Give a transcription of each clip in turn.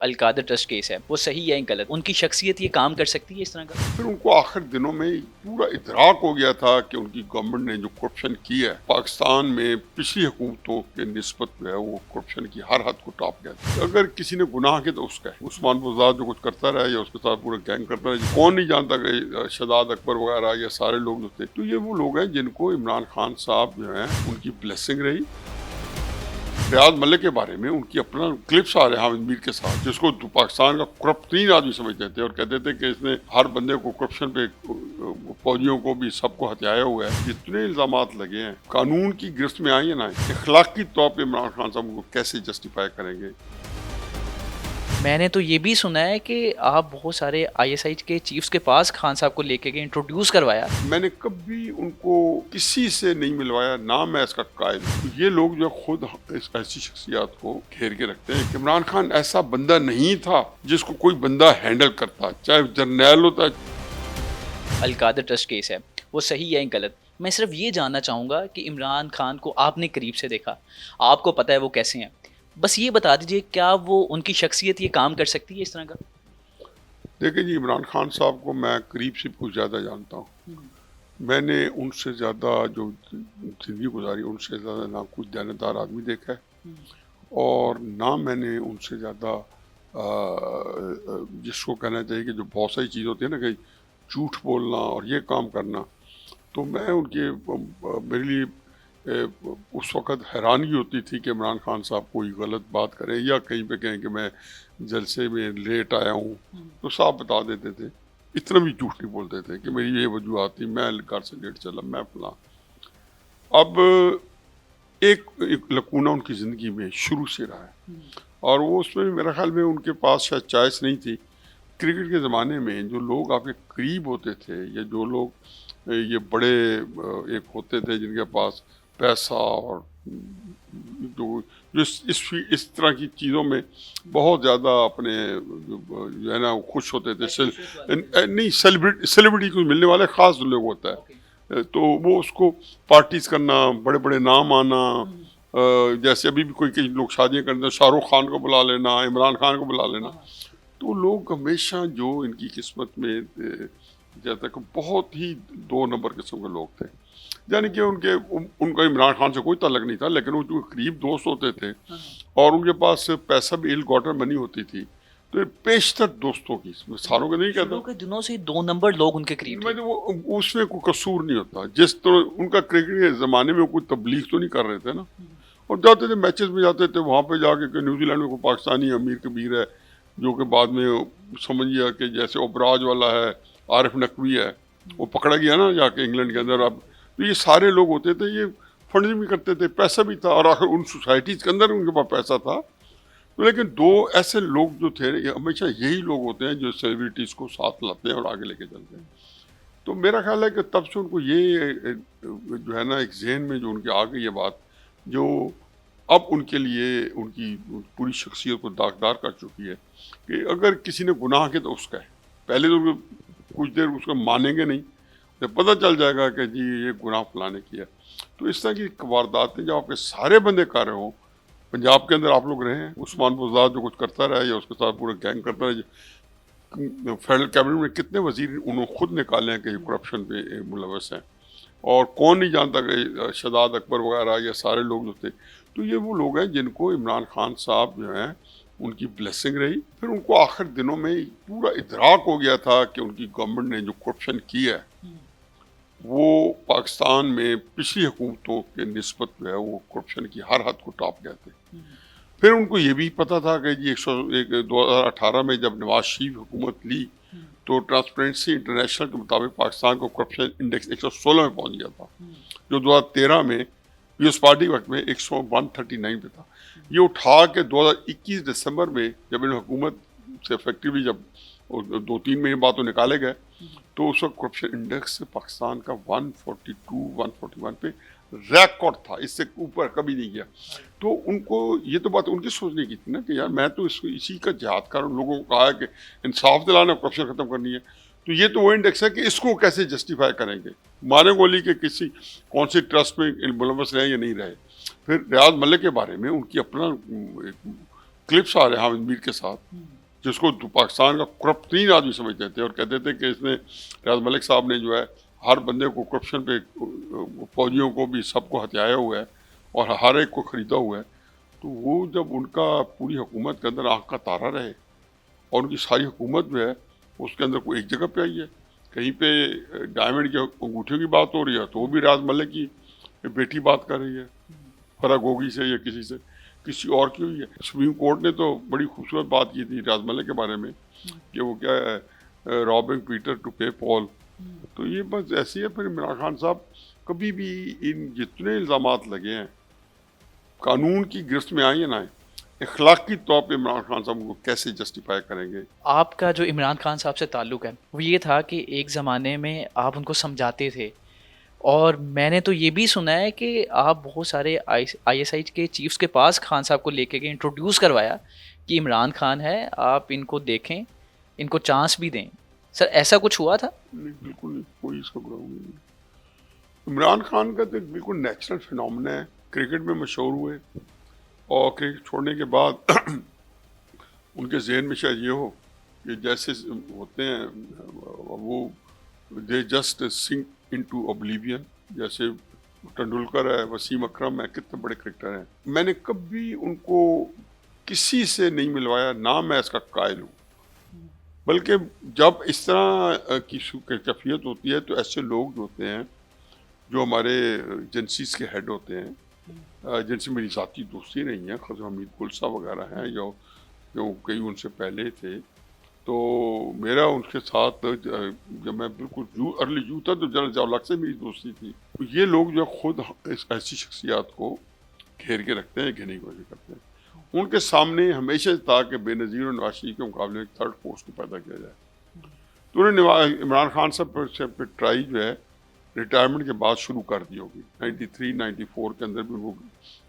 Al-Qadir trust case है, वो सही है या गलत? उनकी शख्सियत ये काम कर सकती है इस तरह का? फिर उनको आखिर दिनों में पूरा इदराक हो गया था कि उनकी गवर्नमेंट ने जो करप्शन किया है पाकिस्तान में पिछली हुकूमतों के निस्बत जो है वो करप्शन की हर हद को टॉप गया था। अगर किसी ने गुनाह किया तो उसका है। उस्मान बुज़दार जो कुछ करता रहा या उसके साथ पूरा गैंग करता रहा, कौन नहीं जानता कि शहजाद अकबर वगैरह ये सारे लोग जो थे, तो ये वो लोग हैं जिनको इमरान खान साहब जो है उनकी ब्लेसिंग रही। रियाज मलिक के बारे में उनकी अपना क्लिप्स आ रहे हैं हामिद मीर के साथ, जिसको पाकिस्तान का करप्ट तीन आदमी समझते थे और कहते थे कि इसने हर बंदे को करप्शन पे, फौजियों को भी सबको हथियाया हुआ है। जितने इल्जामात लगे हैं कानून की गिरफ्त में आई है ना, इखलाकी तौर पर इमरान खान साहब को कैसे जस्टिफाई करेंगे। मैंने तो ये भी सुना है कि आप बहुत सारे आईएसआई के चीफ्स के पास खान साहब को लेके गए, इंट्रोड्यूस करवाया। मैंने कभी उनको किसी से नहीं मिलवाया, ना मैं इसका कायल। तो ये लोग जो खुद इस ऐसी शख्सियत को घेर के रखते हैं। इमरान खान ऐसा बंदा नहीं था जिसको कोई बंदा हैंडल करता, चाहे जर्नैल होता। अलकादर ट्रस्ट केस है, वो सही है या गलत? मैं सिर्फ ये जानना चाहूँगा कि इमरान खान को आपने करीब से देखा, आपको पता है वो कैसे हैं। बस ये बता दीजिए, क्या वो उनकी शख्सियत ये काम कर सकती है इस तरह का? देखिए जी, इमरान खान साहब को मैं करीब से कुछ ज़्यादा जानता हूँ। मैंने उनसे ज़्यादा जो ज़िंदगी गुजारी, उनसे ज़्यादा ना कुछ दयानतदार आदमी देखा है और ना मैंने उनसे ज़्यादा जिसको कहना चाहिए कि जो बहुत सारी चीज़ होती है ना कि झूठ बोलना और ये काम करना, तो मैं उनके मेरे लिए उस वक़्त हैरानगी होती थी कि इमरान खान साहब कोई गलत बात करें या कहीं पे कहें कि मैं जलसे में लेट आया हूँ, तो साफ बता देते थे। इतना भी झूठ नहीं बोलते थे कि मेरी ये वजूहत थी, मैं घर से लेट चला, मैं फलां। अब एक लकूना उनकी ज़िंदगी में शुरू से रहा है और वो उसमें मेरा ख़्याल में उनके पास शायद चॉइस नहीं थी। क्रिकेट के ज़माने में जो लोग आपके करीब होते थे या जो लोग ये बड़े एक होते थे जिनके पास पैसा और जो जो इस तरह की चीज़ों में बहुत ज़्यादा अपने जो है ना खुश होते थे। नहीं, सेलिब्रिटी को मिलने वाले ख़ास लोग होता है, तो वो उसको पार्टीज़ करना, बड़े बड़े नाम आना, जैसे अभी भी कोई कई लोग शादियाँ करते हैं, शाहरुख खान को बुला लेना, इमरान खान को बुला लेना। तो लोग हमेशा जो इनकी किस्मत में जब तक बहुत ही दो नंबर किस्म के लोग थे, यानी कि उनका इमरान खान से कोई ताल्लुक नहीं था, लेकिन वो जो करीब दोस्त होते थे और उनके पास पैसा भी इल गॉटर मनी होती थी, तो पेशतर दोस्तों की, सारों का नहीं कहता, शुरू के दिनों से दो नंबर लोग उनके करीब थे। मतलब वो उसमें कोई कसूर नहीं होता। जिस तरह उनका क्रिकेट के ज़माने में कोई तबलीग तो नहीं कर रहे थे ना, और जाते थे मैचेस में, जाते थे वहाँ पे जाके न्यूजीलैंड में कोई पाकिस्तानी अमीर कबीर है जो कि बाद में समझिए कि जैसे ओबराज वाला है, आरिफ नकवी है, वो पकड़ा गया ना जाके इंग्लैंड के अंदर। अब तो ये सारे लोग होते थे, ये फंडिंग भी करते थे, पैसा भी था और आखिर उन सोसाइटीज़ के अंदर उनके पास पैसा था। तो लेकिन दो ऐसे लोग जो थे, ये हमेशा यही लोग होते हैं जो सेलिब्रिटीज़ को साथ लाते हैं और आगे लेके चलते हैं। तो मेरा ख्याल है कि तब से उनको ये जो है ना एक ज़हन में जो उनके आ गई ये बात, जो अब उनके लिए उनकी पूरी शख्सियत को दागदार कर चुकी है कि अगर किसी ने गुनाह किया तो उसका है। पहले तो कुछ देर उसको मानेंगे नहीं, जब पता चल जाएगा कि जी ये गुनाह फलाने किया। तो इस तरह की वारदातें जब आपके सारे बंदे कर रहे हों, पंजाब के अंदर आप लोग रहे हैं, उस्मान बुज़दार जो कुछ करता रहा या उसके साथ पूरा गैंग करता रहा, फेडरल कैबिनेट में कितने वजीर उन्होंने खुद निकाले हैं कि करप्शन पे मुलवस हैं, और कौन नहीं जानता कि शहजाद अकबर वगैरह ये सारे लोग जो थे। तो ये वो लोग हैं जिनको इमरान खान साहब जो हैं उनकी ब्लेसिंग रही। फिर उनको आखिर दिनों में पूरा इदराक हो गया था कि उनकी गवर्नमेंट ने जो करप्शन किया है वो पाकिस्तान में पिछली हुकूमतों के निस्बत जो है वो करप्शन की हर हद को टॉप गए थे। फिर उनको ये भी पता था कि जी 2018 में जब नवाज शरीफ हुकूमत ली तो ट्रांसपेरेंसी इंटरनेशनल के मुताबिक पाकिस्तान को करप्शन इंडेक्स 116 में पहुंच गया था, जो 2013 में पीपल्स पार्टी वक्त में 139 पे था। ये उठा के 2021 दिसंबर में जब इन हुकूमत से इफेक्टिवली जब 2-3 महीने बाद तो निकाले गए, तो उस वक्त करप्शन इंडेक्स से पाकिस्तान का 142-141 पे रिकॉर्ड था, इससे ऊपर कभी नहीं गया। तो उनको ये तो बात उनकी सोचने की थी ना कि यार मैं तो इसी का जिहाद कर रहा हूँ, लोगों को कहा है कि इंसाफ दिलाना, करप्शन ख़त्म करनी है। तो ये तो वो इंडेक्स है कि इसको कैसे जस्टिफाई करेंगे, मारे गोली के किसी कौन सी ट्रस्ट में मुलवस रहे या नहीं रहे। फिर रियाज मलिक के बारे में उनकी अपना क्लिप्स आ रहे हैं हामिद मीर के साथ, जिसको पाकिस्तान का करप्ट तीन आदमी समझते थे और कहते थे कि इसने रियाज मलिक साहब ने जो है हर बंदे को करप्शन पे, फौजियों को भी सबको हथियाया हुआ है और हर एक को ख़रीदा हुआ है। तो वो जब उनका पूरी हुकूमत के अंदर आँख का तारा रहे और उनकी सारी हुकूमत जो है उसके अंदर कोई एक जगह पे आई है, कहीं पे डायमंड के अंगूठियों की बात हो रही है तो वो भी रियाज मलिक की बेटी बात कर रही है, फराग गोगी से या किसी से, किसी और की हुई है। सुप्रीम कोर्ट ने तो बड़ी खूबसूरत बात की थी रियाज मलिक के बारे में कि वो क्या है रॉबिंग पीटर टू पे पॉल। तो ये बस ऐसी है। फिर इमरान खान साहब कभी भी इन जितने इल्ज़ामात लगे हैं कानून की गिरफ्त में आए या ना आए, इखलाकी तौर पे इमरान खान साहब को कैसे जस्टिफाई करेंगे। आपका जो इमरान खान साहब से ताल्लुक़ है वो ये था कि एक ज़माने में आप उनको समझाते थे, और मैंने तो ये भी सुना है कि आप बहुत सारे आईएसआई के चीफ्स के पास खान साहब को लेके गए, इंट्रोड्यूस करवाया कि इमरान खान है, आप इनको देखें, इनको चांस भी दें। सर ऐसा कुछ हुआ था? नहीं, बिल्कुल नहीं, कोई इसका ग्राउंड नहीं। इमरान खान का तो एक बिल्कुल नेचुरल फिनोमेना है। क्रिकेट में मशहूर हुए और क्रिकेट छोड़ने के बाद उनके जहन में शायद ये हो कि जैसे होते हैं वो they just sink into oblivion, जैसे तेंदुलकर है, वसीम अकरम है, कितने बड़े क्रिकेटर हैं। मैंने कभी उनको किसी से नहीं मिलवाया, ना मैं इसका कायल हूँ। बल्कि जब इस तरह की कैफियत होती है तो ऐसे लोग जो होते हैं जो हमारे एजेंसीज के हेड होते हैं, जिनसे मेरी ज़ाती दोस्ती नहीं है, ख़ास हमीद गुलसा वगैरह हैं जो कई उनसे पहले थे, तो मेरा उनके साथ जब मैं बिल्कुल अर्ली यूथ था तो जनरल जवाहर से मेरी दोस्ती थी। तो ये लोग जो खुद ऐसी शख्सियात को घेर के रखते हैं, घेरने की कोशिश करते हैं। उनके सामने हमेशा था कि बेनज़ीर और नवाज शरीफ के मुकाबले में थर्ड फोर्स को पैदा किया जाए। तो उन्होंने इमरान खान साहब पर ट्राई जो है रिटायरमेंट के बाद शुरू कर दी होगी। 93-94 के अंदर भी वो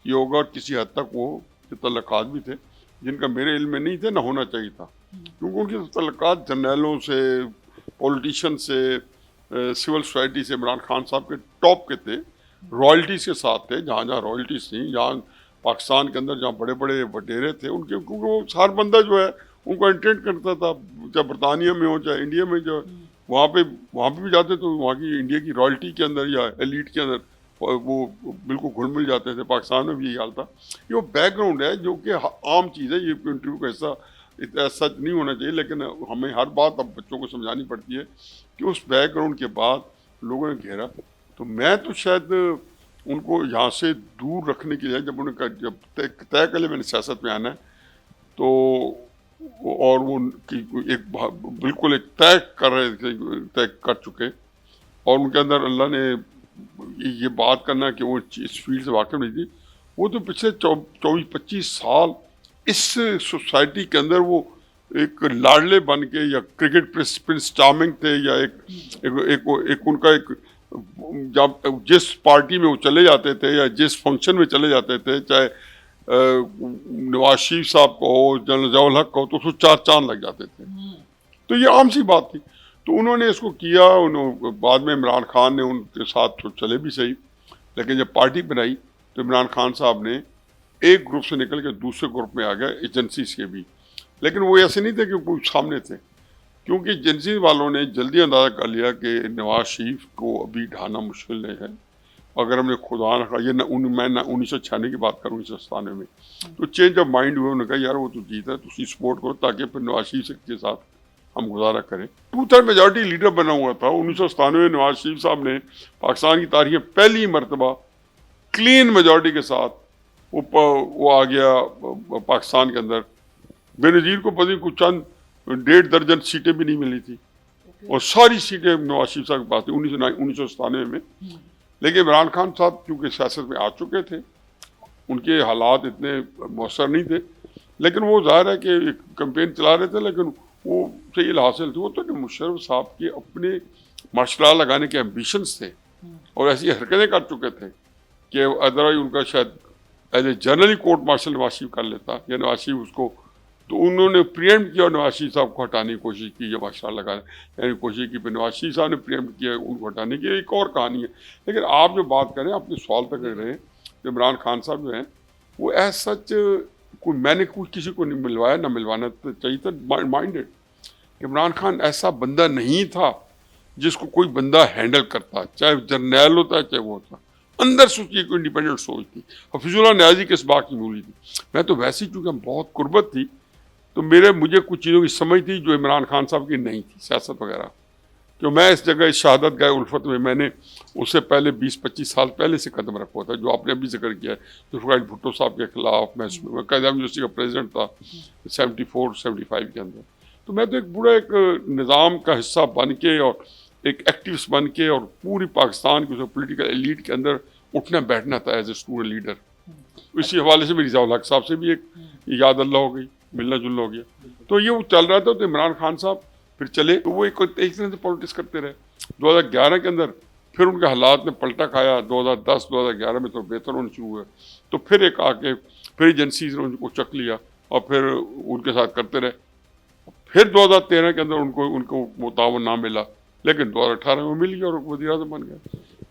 ये होगा, और किसी हद तक वो तल्लुकात भी थे जिनका मेरे इल्म में नहीं थे, ना होना चाहिए था, क्योंकि उनके तल्लुकात जर्नैलों से, पॉलिटिशियन से, सिविल सोसाइटी से इमरान खान साहब के टॉप के थे, रॉयल्टीज़ के साथ थे। जहाँ जहाँ रॉयल्टीज़ थी, जहाँ पाकिस्तान के अंदर जहाँ बड़े बड़े वडेरे थे उनके, क्योंकि वो हर बंदा जो है उनको एंटरटेन करता था, चाहे बरतानिया में हो चाहे इंडिया में, जो वहाँ पे भी जाते तो वहाँ की इंडिया की रॉयल्टी के अंदर या एलिट के अंदर वो बिल्कुल घुल मिल जाते थे। पाकिस्तान में भी यही हाल था। ये वो बैकग्राउंड है जो कि आम चीज़ है, ये इंटरव्यू का हिस्सा सच नहीं होना चाहिए, लेकिन हमें हर बात अब बच्चों को समझानी पड़ती है कि उस बैकग्राउंड के बाद लोगों ने घेरा। तो मैं तो शायद उनको यहाँ से दूर रखने के लिए, जब उन्होंने जब तय कर लिया मैंने सियासत में आना है, तो और वो एक बिल्कुल एक तय कर चुके, और उनके अंदर अल्लाह ने ये बात करना कि वो इस फील्ड से वाकिफ नहीं थी। वो तो पिछले 24-25 साल इस सोसाइटी के अंदर वो एक लाडले बन के, या क्रिकेट प्रिंस चार्मिंग थे, या एक उनका एक, जब जिस पार्टी में वो चले जाते थे या जिस फंक्शन में चले जाते थे, चाहे नवाज शरीफ साहब को हो, जनरल जवाहर हक को, तो उसको 4 चांद लग जाते थे। तो ये आम सी बात थी। तो उन्होंने इसको किया। बाद में इमरान खान ने उनके साथ तो चले भी सही, लेकिन जब पार्टी बनाई तो इमरान खान साहब ने एक ग्रुप से निकल के दूसरे ग्रुप में आ गए, एजेंसीज के भी। लेकिन वो ऐसे नहीं थे कि कोई सामने थे, क्योंकि एजेंसी वालों ने जल्दी अंदाज़ा कर लिया कि नवाज शरीफ को अभी ढाना मुश्किल नहीं है। अगर हमने खुदा रखा, ये मैं 1996 की बात करूँ, 1997 में, तो चेंज ऑफ माइंड हुए। उन्होंने कहा यार वो तो जीता है, तो सपोर्ट करो ताकि फिर नवाज शरीफ के साथ हम गुजारा करें। 2/3 मेजॉरिटी लीडर बना हुआ था 1997 में। नवाज शरीफ साहब ने पाकिस्तान की तारीख में पहली मरतबा क्लीन मेजॉरिटी के साथ वो आ गया पाकिस्तान के अंदर। बेनज़ीर को पता नहीं कुछ चंद 1.5 दर्जन सीटें भी नहीं मिली थी, और सारी सीटें नवाज शरीफ साहब के पास थी 1997 में। लेकिन इमरान खान साहब क्योंकि सियासत में आ चुके थे, उनके हालात इतने मौसर नहीं थे, लेकिन वो ज़ाहिर है कि कैंपेन चला रहे थे, लेकिन वो सही हासिल थे। वो तो मुशर्रफ साहब के अपने मार्शल लॉ लगाने के एम्बिशंस थे, और ऐसी हरकतें कर चुके थे कि अदरवाइज उनका शायद as a generally court martial Nawaz Sharif कर लेता, या नवाज शरीफ उसको, तो उन्होंने प्रियम्प्ट किया और नवाज शरीफ साहब को हटाने की कोशिश की, या मार्शल लॉ लगाने यानी कोशिश की, फिर नवाज शरीफ साहब ने प्रियम्प्ट किया उनको हटाने की। एक और कहानी है। लेकिन आप जो बात करें, अपने सवाल तक रहे हैं, इमरान खान साहब जो हैं वो एज सच मैंने कुछ किसी को नहीं मिलवाया, ना मिलवाना चाहिए था। माइंडेड इमरान खान ऐसा बंदा नहीं था जिसको कोई बंदा हैंडल करता, चाहे जर्नैल होता चाहे वो होता। अंदर से उसकी कोई इंडिपेंडेंट सोच थी। हफीजुल्लाह न्याजी के इस बात की मूली थी। मैं तो वैसे ही, चूँकि हम बहुत कुर्बत थी, तो मुझे कुछ चीज़ों की समझ थी जो इमरान खान साहब की नहीं थी, सियासत वगैरह। तो मैं इस जगह, इस शहादत गाह उल्फत में, मैंने उससे पहले 20-25 साल पहले से कदम रखा था, जो आपने अभी जिक्र किया है। जुल्फ़िकार भुट्टो साहब के खिलाफ मैं कायद-ए-आज़म यूनिवर्सिटी का प्रेसिडेंट था 74-75 के अंदर। तो मैं तो एक पूरा एक निज़ाम का हिस्सा बन के और एक एक्टिविस्ट बन के और पूरी पाकिस्तान की पॉलिटिकल एलीट के अंदर उठना बैठना था एज ए स्टूडेंट लीडर। इसी हवाले से मेरी ज़ियाउल हक साहब से भी एक याद अल्लाह हो गई, मिलना जुलना हो गया। तो ये वो चल रहा था। तो इमरान खान साहब फिर चले, तो वो एक तरह से पॉलिटिक्स करते रहे। 2011 के अंदर फिर उनके हालात ने पलटा खाया। 2010-2011 में तो बेहतर होने शुरू हुए। तो फिर एक आके फिर एजेंसीज ने उनको चक लिया और फिर उनके साथ करते रहे। फिर 2013 के अंदर उनको वो तावन ना मिला, लेकिन 2018 में मिल गया और वज़ीर आज़म बन गया।